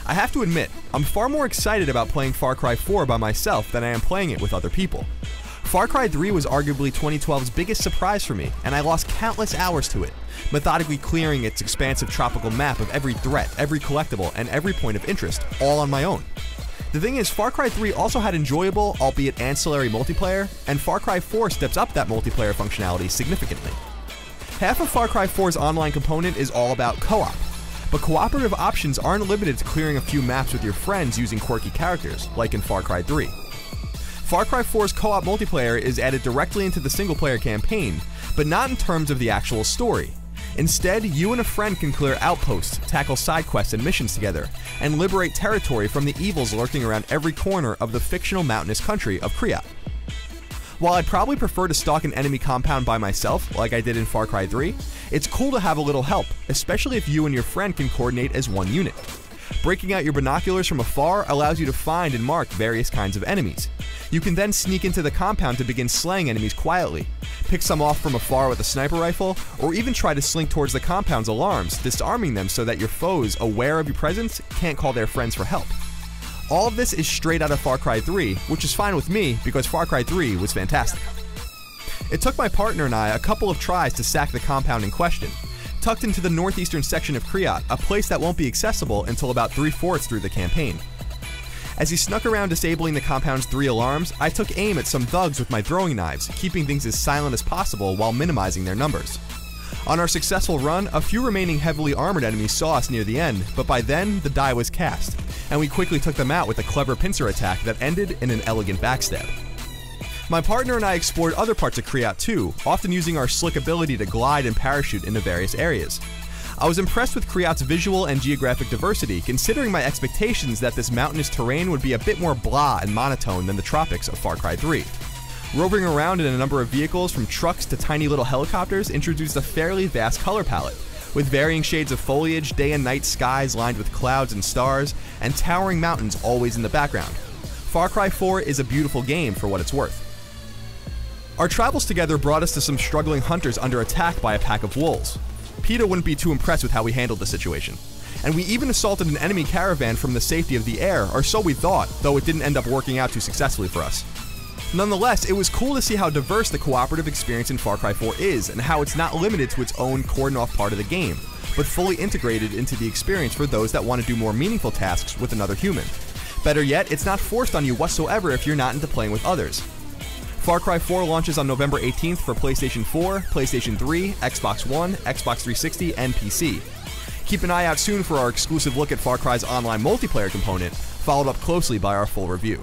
I have to admit, I'm far more excited about playing Far Cry 4 by myself than I am playing it with other people. Far Cry 3 was arguably 2012's biggest surprise for me, and I lost countless hours to it, methodically clearing its expansive tropical map of every threat, every collectible, and every point of interest, all on my own. The thing is, Far Cry 3 also had enjoyable, albeit ancillary multiplayer, and Far Cry 4 steps up that multiplayer functionality significantly. Half of Far Cry 4's online component is all about co-op, but cooperative options aren't limited to clearing a few maps with your friends using quirky characters, like in Far Cry 3. Far Cry 4's co-op multiplayer is added directly into the single-player campaign, but not in terms of the actual story. Instead, you and a friend can clear outposts, tackle side quests and missions together, and liberate territory from the evils lurking around every corner of the fictional mountainous country of Kryat. While I'd probably prefer to stalk an enemy compound by myself, like I did in Far Cry 3, it's cool to have a little help, especially if you and your friend can coordinate as one unit. Breaking out your binoculars from afar allows you to find and mark various kinds of enemies. You can then sneak into the compound to begin slaying enemies quietly, pick some off from afar with a sniper rifle, or even try to slink towards the compound's alarms, disarming them so that your foes, aware of your presence, can't call their friends for help. All of this is straight out of Far Cry 3, which is fine with me because Far Cry 3 was fantastic. It took my partner and I a couple of tries to sack the compound in question, tucked into the northeastern section of Kryat, a place that won't be accessible until about 3/4 through the campaign. As he snuck around disabling the compound's 3 alarms, I took aim at some thugs with my throwing knives, keeping things as silent as possible while minimizing their numbers. On our successful run, a few remaining heavily armored enemies saw us near the end, but by then, the die was cast, and we quickly took them out with a clever pincer attack that ended in an elegant backstab. My partner and I explored other parts of Kryat too, often using our slick ability to glide and parachute into various areas. I was impressed with Kryat's visual and geographic diversity, considering my expectations that this mountainous terrain would be a bit more blah and monotone than the tropics of Far Cry 3. Roving around in a number of vehicles, from trucks to tiny little helicopters, introduced a fairly vast color palette, with varying shades of foliage, day and night skies lined with clouds and stars, and towering mountains always in the background. Far Cry 4 is a beautiful game for what it's worth. Our travels together brought us to some struggling hunters under attack by a pack of wolves. PETA wouldn't be too impressed with how we handled the situation, and we even assaulted an enemy caravan from the safety of the air, or so we thought, though it didn't end up working out too successfully for us. Nonetheless, it was cool to see how diverse the cooperative experience in Far Cry 4 is, and how it's not limited to its own cordoned-off part of the game, but fully integrated into the experience for those that want to do more meaningful tasks with another human. Better yet, it's not forced on you whatsoever if you're not into playing with others. Far Cry 4 launches on November 18th for PlayStation 4, PlayStation 3, Xbox One, Xbox 360, and PC. Keep an eye out soon for our exclusive look at Far Cry's online multiplayer component, followed up closely by our full review.